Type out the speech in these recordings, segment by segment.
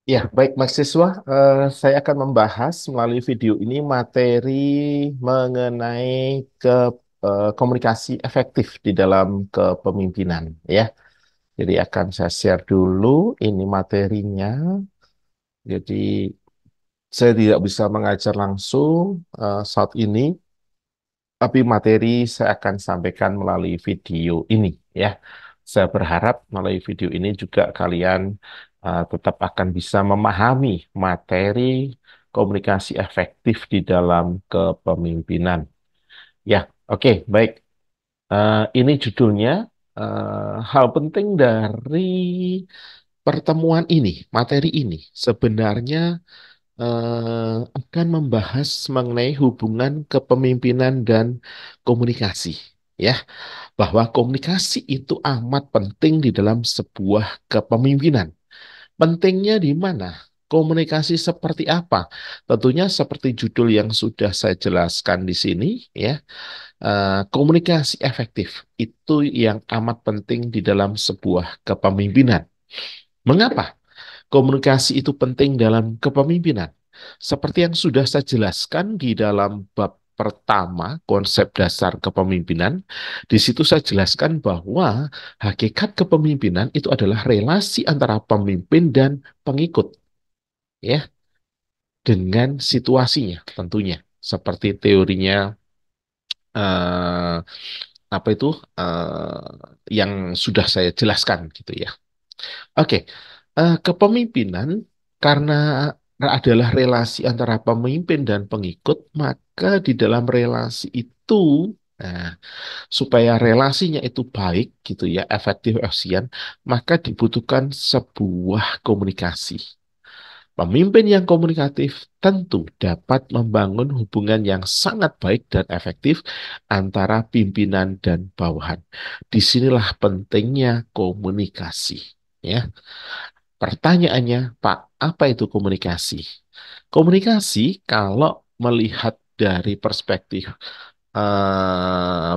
Ya, baik mahasiswa, saya akan membahas melalui video ini materi mengenai ke komunikasi efektif di dalam kepemimpinan, ya. Jadi akan saya share dulu ini materinya. Jadi saya tidak bisa mengajar langsung saat ini, tapi materi saya akan sampaikan melalui video ini, ya. Saya berharap melalui video ini juga kalian tetap akan bisa memahami materi komunikasi efektif di dalam kepemimpinan. Ya, oke, baik. Ini judulnya, hal penting dari pertemuan ini, materi ini sebenarnya akan membahas mengenai hubungan kepemimpinan dan komunikasi. Ya, bahwa komunikasi itu amat penting di dalam sebuah kepemimpinan. Pentingnya di mana? Komunikasi seperti apa? Tentunya seperti judul yang sudah saya jelaskan di sini, ya. Komunikasi efektif itu yang amat penting di dalam sebuah kepemimpinan. Mengapa? Komunikasi itu penting dalam kepemimpinan. Seperti yang sudah saya jelaskan di dalam bab pertama, konsep dasar kepemimpinan, di situ saya jelaskan bahwa hakikat kepemimpinan itu adalah relasi antara pemimpin dan pengikut, ya, dengan situasinya tentunya. Seperti teorinya eh, apa itu yang sudah saya jelaskan gitu ya. Oke, kepemimpinan karena adalah relasi antara pemimpin dan pengikut, maka di dalam relasi itu, nah, supaya relasinya itu baik gitu ya, efektif, efisien, maka dibutuhkan sebuah komunikasi. Pemimpin yang komunikatif tentu dapat membangun hubungan yang sangat baik dan efektif antara pimpinan dan bawahan. Disinilah pentingnya komunikasi. Ya. Pertanyaannya, Pak, apa itu komunikasi? Komunikasi kalau melihat dari perspektif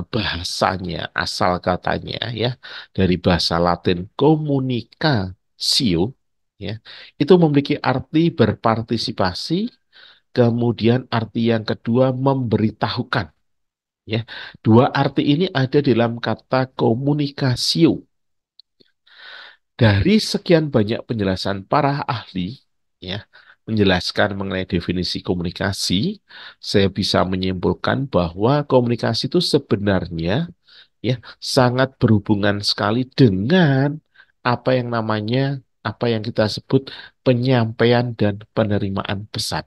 bahasanya, asal katanya ya, dari bahasa Latin communicatio, ya, itu memiliki arti berpartisipasi, kemudian arti yang kedua memberitahukan. Ya, dua arti ini ada dalam kata komunikasio. Dari sekian banyak penjelasan para ahli, ya, menjelaskan mengenai definisi komunikasi, saya bisa menyimpulkan bahwa komunikasi itu sebenarnya ya sangat berhubungan sekali dengan apa yang kita sebut penyampaian dan penerimaan pesan.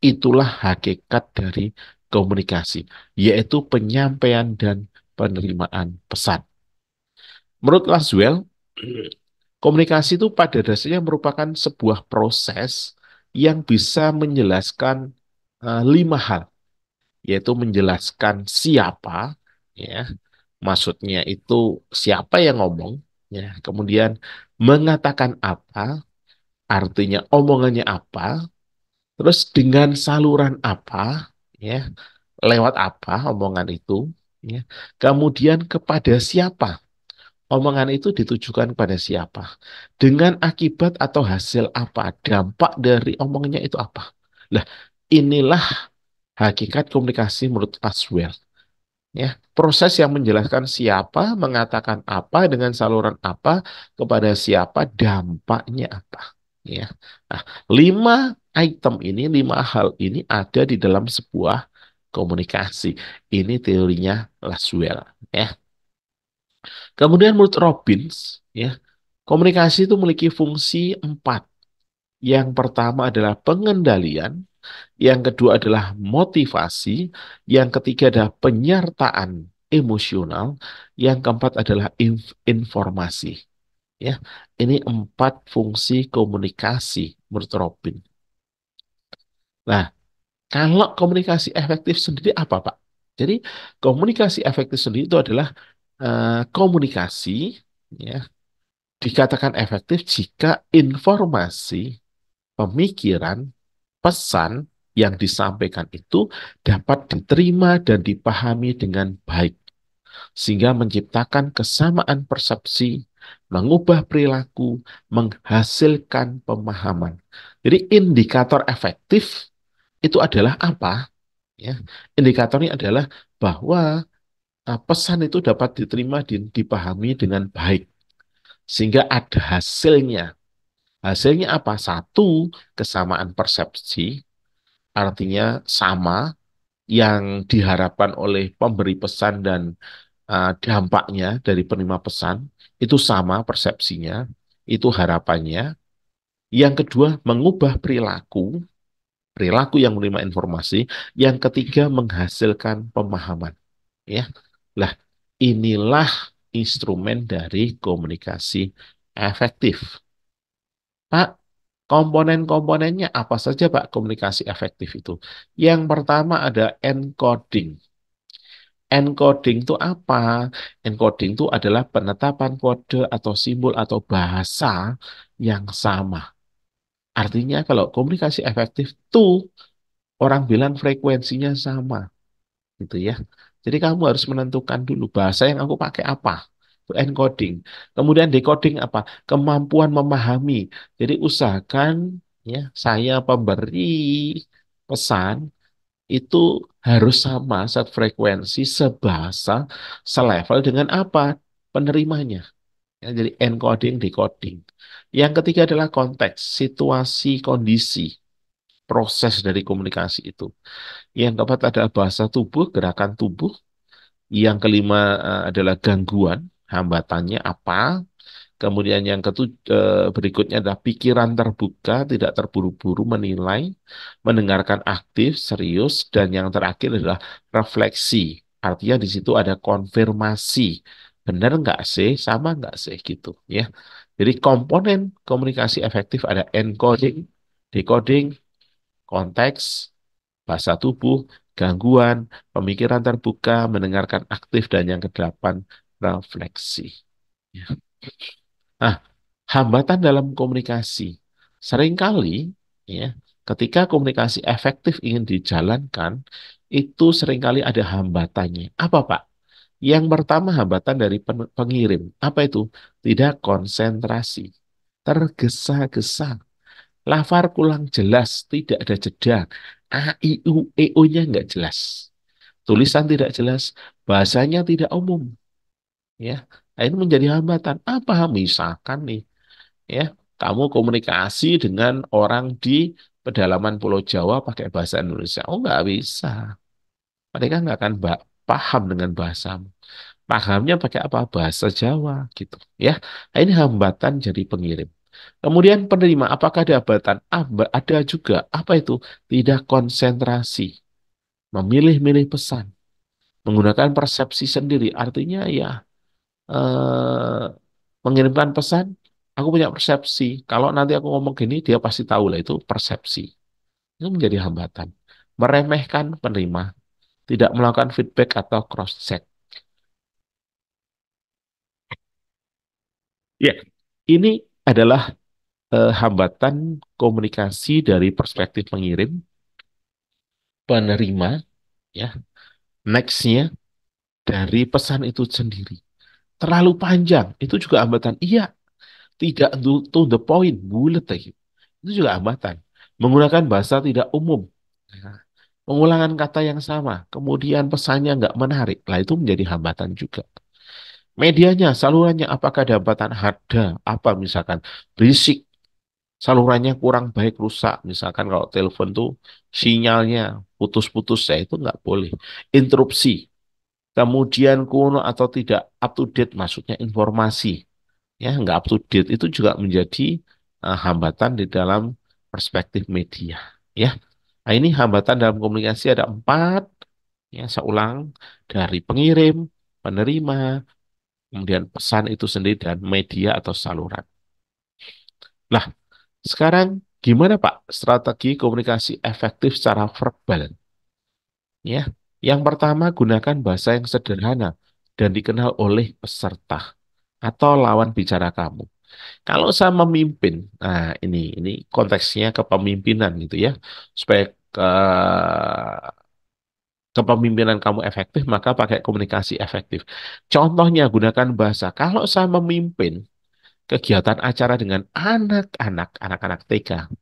Itulah hakikat dari komunikasi, yaitu penyampaian dan penerimaan pesan. Menurut Laswell, komunikasi itu pada dasarnya merupakan sebuah proses yang bisa menjelaskan lima hal, yaitu menjelaskan siapa, ya, maksudnya itu siapa yang ngomong, ya, kemudian mengatakan apa, artinya omongannya apa, terus dengan saluran apa, ya, lewat apa omongan itu, ya, kemudian kepada siapa. Omongan itu ditujukan pada siapa? Dengan akibat atau hasil apa? Dampak dari omongannya itu apa? Nah, inilah hakikat komunikasi menurut Laswell. Ya, proses yang menjelaskan siapa, mengatakan apa, dengan saluran apa, kepada siapa, dampaknya apa. Ya, nah, lima hal ini ada di dalam sebuah komunikasi. Ini teorinya Laswell. Ya. Kemudian menurut Robbins, ya, komunikasi itu memiliki fungsi empat. Yang pertama adalah pengendalian, yang kedua adalah motivasi, yang ketiga adalah penyertaan emosional, yang keempat adalah informasi. Ya, ini empat fungsi komunikasi menurut Robin. Nah, kalau komunikasi efektif sendiri apa, Pak? Jadi komunikasi efektif sendiri itu adalah komunikasi, ya, dikatakan efektif jika informasi, pemikiran, pesan yang disampaikan itu dapat diterima dan dipahami dengan baik, sehingga menciptakan kesamaan persepsi mengubah perilaku, menghasilkan pemahaman. Jadi indikator efektif itu adalah apa? Ya, indikatornya adalah bahwa pesan itu dapat diterima dan dipahami dengan baik, sehingga ada hasilnya. Hasilnya apa? Satu, kesamaan persepsi, artinya sama yang diharapkan oleh pemberi pesan dan dampaknya dari penerima pesan itu sama persepsinya, itu harapannya. Yang kedua, mengubah perilaku, perilaku yang menerima informasi. Yang ketiga, menghasilkan pemahaman. Ya, lah inilah instrumen dari komunikasi efektif. Pak, komponen-komponennya apa saja Pak komunikasi efektif itu? Yang pertama ada encoding. Encoding itu apa? Encoding itu adalah penetapan kode atau simbol atau bahasa yang sama. Artinya kalau komunikasi efektif tuh orang bilang frekuensinya sama, gitu ya. Jadi kamu harus menentukan dulu bahasa yang aku pakai apa. Itu encoding. Kemudian decoding apa? Kemampuan memahami. Jadi usahakan ya saya pemberi pesan itu harus sama sefrekuensi, sebahasa, selevel dengan apa penerimanya. Ya, jadi encoding, decoding. Yang ketiga adalah konteks, situasi, kondisi, proses dari komunikasi itu. Yang keempat adalah bahasa tubuh, gerakan tubuh. Yang kelima adalah gangguan, hambatannya apa. Kemudian yang berikutnya adalah pikiran terbuka, tidak terburu-buru menilai, mendengarkan aktif, serius, dan yang terakhir adalah refleksi. Artinya di situ ada konfirmasi. Benar nggak sih? Sama nggak sih? Gitu ya. Jadi komponen komunikasi efektif ada encoding, decoding, konteks, bahasa tubuh, gangguan, pemikiran terbuka, mendengarkan aktif, dan yang kedelapan, refleksi. Ya. Nah, hambatan dalam komunikasi. Seringkali, ya, ketika komunikasi efektif ingin dijalankan, itu seringkali ada hambatannya. Apa, Pak? Yang pertama hambatan dari pengirim. Apa itu? Tidak konsentrasi. Tergesa-gesa. Lafar kurang jelas, tidak ada jeda. A, I, U, E, O-nya nggak jelas. Tulisan tidak jelas, bahasanya tidak umum. Ya, nah, ini menjadi hambatan. Apa misalkan nih, ya, kamu komunikasi dengan orang di pedalaman Pulau Jawa pakai bahasa Indonesia. Oh, nggak bisa. Mereka nggak akan paham dengan bahasamu. Pahamnya pakai apa? Bahasa Jawa, gitu. Ya, nah, ini hambatan jadi pengirim. Kemudian penerima, apakah ada hambatan? Ada juga. Apa itu? Tidak konsentrasi. Memilih-milih pesan. Menggunakan persepsi sendiri. Artinya ya, eh, mengirimkan pesan, aku punya persepsi. Kalau nanti aku ngomong gini, dia pasti tahu lah itu persepsi. Itu menjadi hambatan. Meremehkan penerima, tidak melakukan feedback atau cross-check. Ya, ini adalah hambatan komunikasi dari perspektif pengirim, penerima, ya. Next-nya dari pesan itu sendiri. Terlalu panjang, itu juga hambatan. Iya, tidak to the point, bulat lagi. Itu juga hambatan. Menggunakan bahasa tidak umum. Nah, pengulangan kata yang sama, kemudian pesannya nggak menarik. Lah itu menjadi hambatan juga. Medianya, salurannya, apakah ada hambatan? Ada. Apa misalkan? Berisik, salurannya kurang baik, rusak. Misalkan kalau telepon tuh sinyalnya putus-putus, ya itu nggak boleh. Interupsi. Kemudian kuno atau tidak up to date, maksudnya informasi. Ya, nggak up to date itu juga menjadi hambatan di dalam perspektif media. Ya, nah, ini hambatan dalam komunikasi ada empat. Ya, saya ulang dari pengirim, penerima, kemudian pesan itu sendiri dan media atau saluran. Nah, sekarang gimana Pak strategi komunikasi efektif secara verbal? Ya, yang pertama gunakan bahasa yang sederhana dan dikenal oleh peserta atau lawan bicara kamu. Kalau saya memimpin, nah ini konteksnya kepemimpinan gitu ya, supaya kepemimpinan kamu efektif, maka pakai komunikasi efektif. Contohnya gunakan bahasa. Kalau saya memimpin, kegiatan acara dengan anak-anak TK,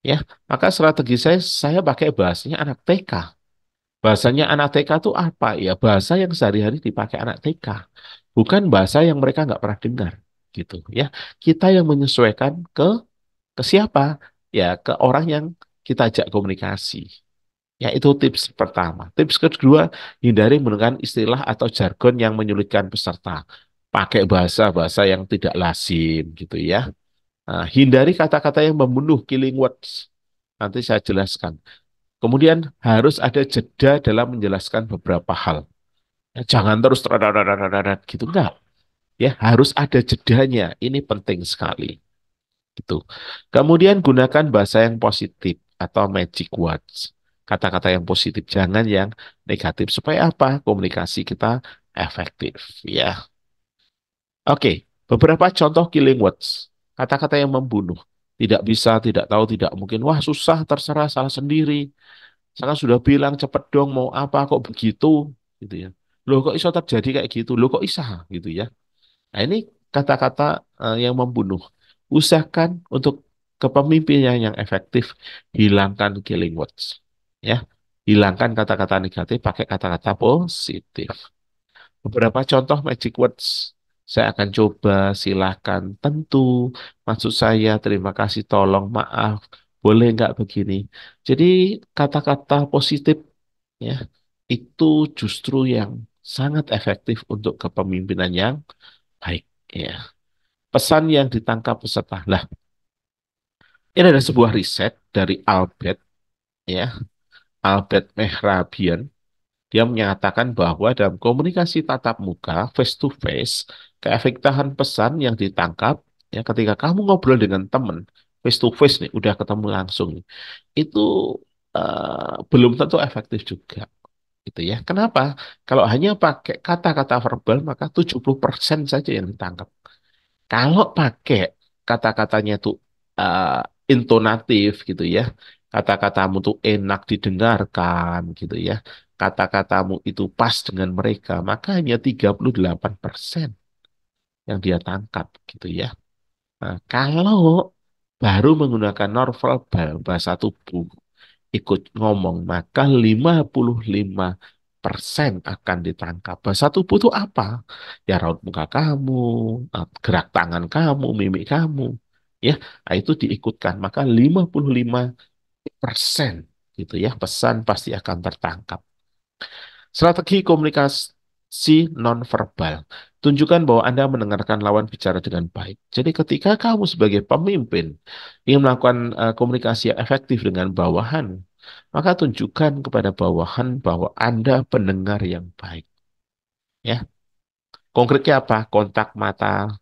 ya, maka strategi saya pakai bahasanya anak TK. Bahasanya anak TK itu apa? Ya bahasa yang sehari-hari dipakai anak TK, bukan bahasa yang mereka nggak pernah dengar, gitu ya. Kita yang menyesuaikan ke siapa? Ya ke orang yang kita ajak komunikasi. Ya itu tips pertama. Tips kedua, hindari menggunakan istilah atau jargon yang menyulitkan peserta. Pakai bahasa-bahasa yang tidak lazim, gitu ya. Nah, hindari kata-kata yang membunuh, killing words. Nanti saya jelaskan. Kemudian harus ada jeda dalam menjelaskan beberapa hal. Ya, jangan terus gitu enggak. Ya, harus ada jedanya. Ini penting sekali. Gitu. Kemudian gunakan bahasa yang positif atau magic words. Kata-kata yang positif, jangan yang negatif. Supaya apa? Komunikasi kita efektif. Ya. Oke, beberapa contoh killing words. Kata-kata yang membunuh. Tidak bisa, tidak tahu, tidak mungkin. Wah, susah, terserah, salah sendiri. Saya kan sudah bilang cepet dong mau apa kok begitu gitu ya. Loh kok iso terjadi kayak gitu? Loh kok isa gitu ya. Nah, ini kata-kata yang membunuh. Usahakan untuk kepemimpinan yang efektif hilangkan killing words. Ya. Hilangkan kata-kata negatif, pakai kata-kata positif. Beberapa contoh magic words. Saya akan coba, silakan, tentu, maksud saya, terima kasih, tolong, maaf, boleh nggak begini. Jadi kata-kata positif ya itu justru yang sangat efektif untuk kepemimpinan yang baik ya. Pesan yang ditangkap peserta. Lah, ini ada sebuah riset dari Albert ya, Albert Mehrabian. Dia menyatakan bahwa dalam komunikasi tatap muka, face to face, keefektifan pesan yang ditangkap, ya ketika kamu ngobrol dengan teman, face to face nih, udah ketemu langsung, itu belum tentu efektif juga. Gitu ya. Kenapa? Kalau hanya pakai kata-kata verbal, maka 70% saja yang ditangkap. Kalau pakai kata-katanya tuh uh, intonatif gitu ya, kata-katamu tuh enak didengarkan gitu ya, kata-katamu itu pas dengan mereka, maka hanya 38% yang dia tangkap gitu ya. Nah, kalau baru menggunakan nonverbal bahasa tubuh, ikut ngomong, maka 55% akan ditangkap. Bahasa tubuh itu apa? Ya raut muka kamu, gerak tangan kamu, mimik kamu. Ya, nah, itu diikutkan. Maka 55% gitu ya, pesan pasti akan tertangkap. Strategi komunikasi nonverbal. Tunjukkan bahwa Anda mendengarkan lawan bicara dengan baik. Jadi ketika kamu sebagai pemimpin ingin melakukan komunikasi yang efektif dengan bawahan, maka tunjukkan kepada bawahan bahwa Anda pendengar yang baik. Ya, konkretnya apa? Kontak mata,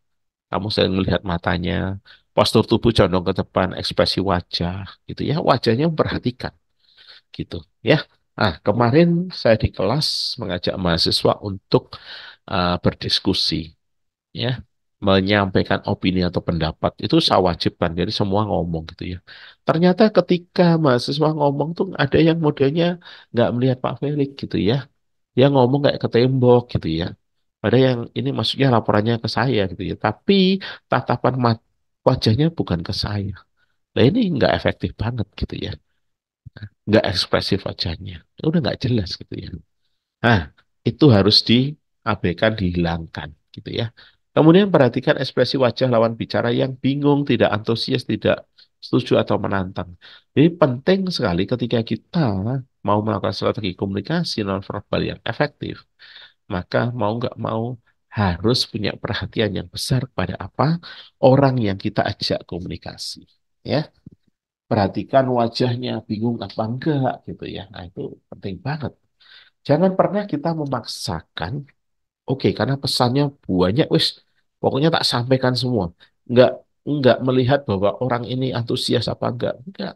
kamu sering melihat matanya, postur tubuh condong ke depan, ekspresi wajah, gitu ya. Wajahnya memperhatikan gitu ya. Nah, kemarin saya di kelas mengajak mahasiswa untuk berdiskusi ya, menyampaikan opini atau pendapat itu saya wajibkan, jadi semua ngomong gitu ya. Ternyata ketika mahasiswa ngomong tuh ada yang modelnya nggak melihat Pak Felix gitu ya, dia ngomong kayak ke tembok gitu ya. Ada yang ini maksudnya laporannya ke saya gitu ya, tapi tatapan wajahnya bukan ke saya. Nah ini nggak efektif banget gitu ya, nggak ekspresif wajahnya. Udah nggak jelas gitu ya. Nah, itu harus diabaikan, dihilangkan gitu ya. Kemudian perhatikan ekspresi wajah lawan bicara yang bingung, tidak antusias, tidak setuju atau menantang. Jadi penting sekali ketika kita mau melakukan strategi komunikasi nonverbal yang efektif, maka mau nggak mau harus punya perhatian yang besar pada apa orang yang kita ajak komunikasi. Ya, perhatikan wajahnya, bingung apa enggak gitu ya. Nah, itu penting banget. Jangan pernah kita memaksakan, oke, karena pesannya banyak, wis, pokoknya tak sampaikan semua. Enggak, enggak melihat bahwa orang ini antusias apa enggak. Enggak.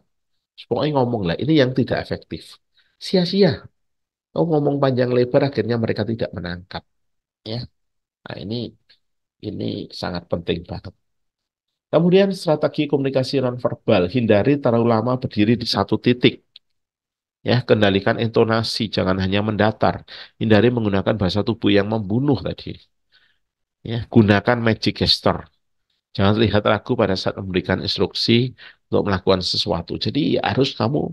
Pokoknya ngomong lah, ini yang tidak efektif. Sia-sia. Oh, ngomong panjang lebar akhirnya mereka tidak menangkap. Ya, nah ini sangat penting banget. Kemudian strategi komunikasi nonverbal, hindari terlalu lama berdiri di satu titik. Ya, kendalikan intonasi, jangan hanya mendatar. Hindari menggunakan bahasa tubuh yang membunuh tadi. Ya, gunakan magic gesture. Jangan terlihat ragu pada saat memberikan instruksi untuk melakukan sesuatu. Jadi harus kamu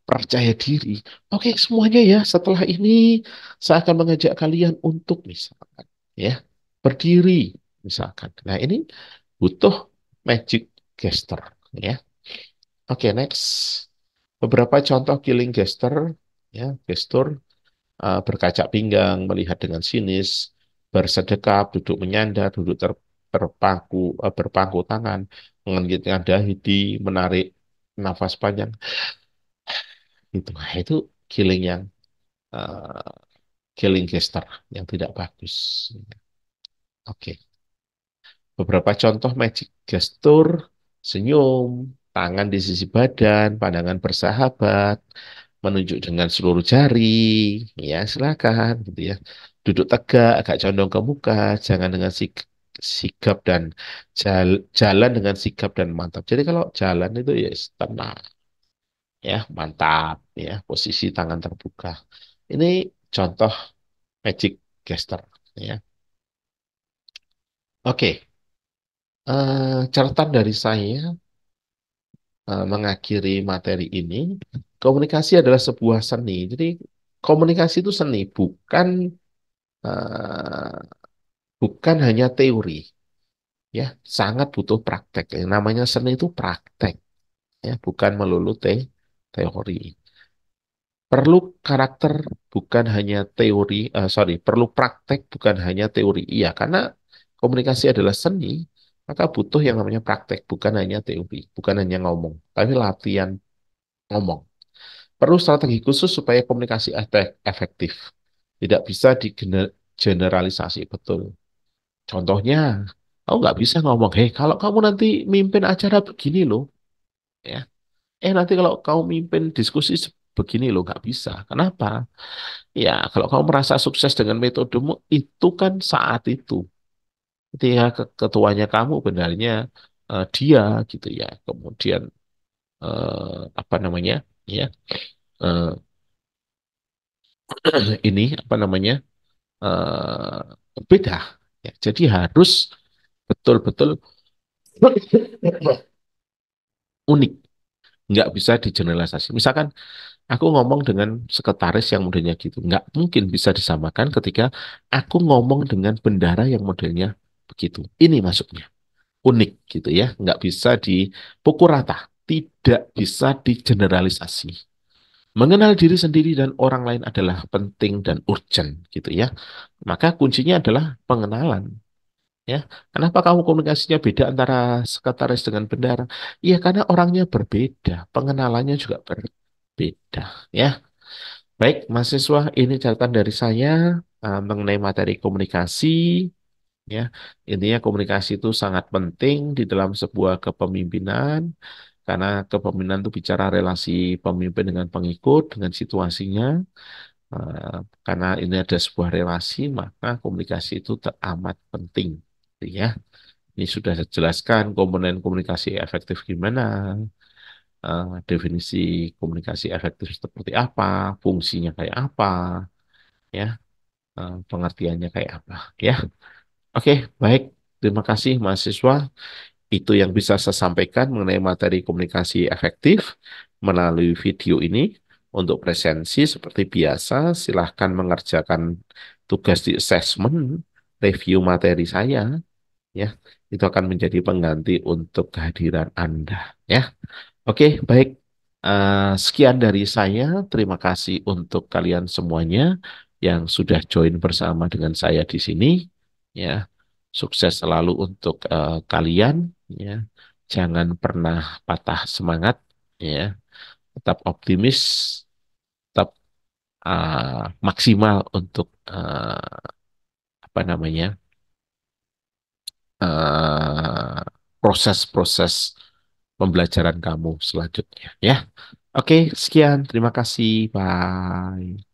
percaya diri. Oke, semuanya ya, setelah ini saya akan mengajak kalian untuk misalkan ya, berdiri misalkan. Nah, ini butuh magic gesture ya. Oke, next. Beberapa contoh killing gesture ya, gestur berkaca pinggang, melihat dengan sinis, bersedekap, duduk menyandar, duduk berpangku tangan, mengangkitkan dahi, menarik nafas panjang. Itu, itu killing yang eh, killing gesture yang tidak bagus. Oke, beberapa contoh magic gesture: senyum, tangan di sisi badan, pandangan bersahabat, menunjuk dengan seluruh jari, ya silakan gitu ya. Duduk tegak, agak condong ke muka, jangan dengan sigap dan jalan dengan sigap dan mantap. Jadi kalau jalan itu ya tenang, ya mantap, ya posisi tangan terbuka. Ini contoh magic gesture, ya. Oke, catatan dari saya mengakhiri materi ini, komunikasi adalah sebuah seni. Jadi komunikasi itu seni, eh, bukan hanya teori, ya. Sangat butuh praktek. Yang namanya seni itu praktek, ya, bukan melulu teori. Perlu karakter, bukan hanya teori. Sorry, perlu praktek, bukan hanya teori. Iya, karena komunikasi adalah seni, maka butuh yang namanya praktek, bukan hanya teori, bukan hanya ngomong, tapi latihan ngomong. Perlu strategi khusus supaya komunikasi efektif. Tidak bisa digeneralisasi, betul. Contohnya, kamu nggak bisa ngomong, hei, kalau kamu nanti mimpin acara begini loh, ya. Nanti kalau kamu mimpin diskusi begini loh, nggak bisa. Kenapa? Ya, kalau kamu merasa sukses dengan metodemu, itu kan saat itu. Ketika ketuanya kamu benarnya dia gitu ya. Kemudian apa namanya? Ya, eh, ini apa namanya? Beda. Ya, jadi harus betul-betul unik, nggak bisa digeneralisasi. Misalkan aku ngomong dengan sekretaris yang modelnya gitu, nggak mungkin bisa disamakan ketika aku ngomong dengan bendara yang modelnya begitu. Ini maksudnya unik gitu ya, nggak bisa dipukul rata, tidak bisa digeneralisasi. Mengenal diri sendiri dan orang lain adalah penting dan urgent gitu ya. Maka kuncinya adalah pengenalan. Ya, kenapa kamu komunikasinya beda antara sekretaris dengan bendara? Iya, karena orangnya berbeda, pengenalannya juga berbeda. Ya, baik, mahasiswa, ini catatan dari saya mengenai materi komunikasi. Ya, intinya komunikasi itu sangat penting di dalam sebuah kepemimpinan, karena kepemimpinan itu bicara relasi pemimpin dengan pengikut, dengan situasinya. Eh, karena ini ada sebuah relasi, maka komunikasi itu teramat penting. Gitu ya. Ini sudah saya jelaskan komponen komunikasi efektif gimana, definisi komunikasi efektif seperti apa, fungsinya kayak apa, ya, pengertiannya kayak apa, ya. Oke, baik. Terima kasih mahasiswa. Itu yang bisa saya sampaikan mengenai materi komunikasi efektif melalui video ini. Untuk presensi seperti biasa, silahkan mengerjakan tugas di assessment, review materi saya, ya. Itu akan menjadi pengganti untuk kehadiran Anda, ya. Oke, baik. Sekian dari saya. Terima kasih untuk kalian semuanya yang sudah join bersama dengan saya di sini. Ya, sukses selalu untuk kalian. Ya, jangan pernah patah semangat. Ya, tetap optimis, tetap maksimal untuk apa namanya eh, proses-proses pembelajaran kamu selanjutnya. Ya, oke, sekian. Terima kasih. Bye.